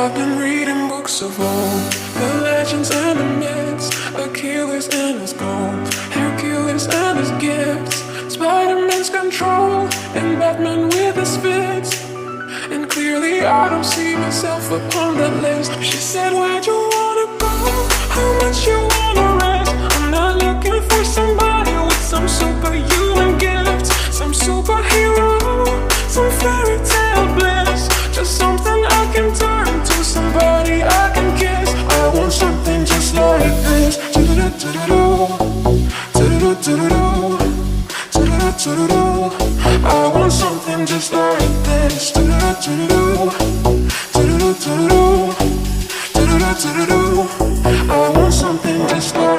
I've been reading books of old, the legends and the myths, Achilles and his gold, Hercules and his gifts, Spider-Man's control, and Batman with his fits. And clearly I don't see myself upon that list. She said, where'd you wanna go? How much you wanna rest? I'm not looking for somebody with some superhuman gifts, some superhero, some fairy tale bliss. Just something I can turn to, somebody I can kiss. I want something just like this. I want something just like this. I want something just like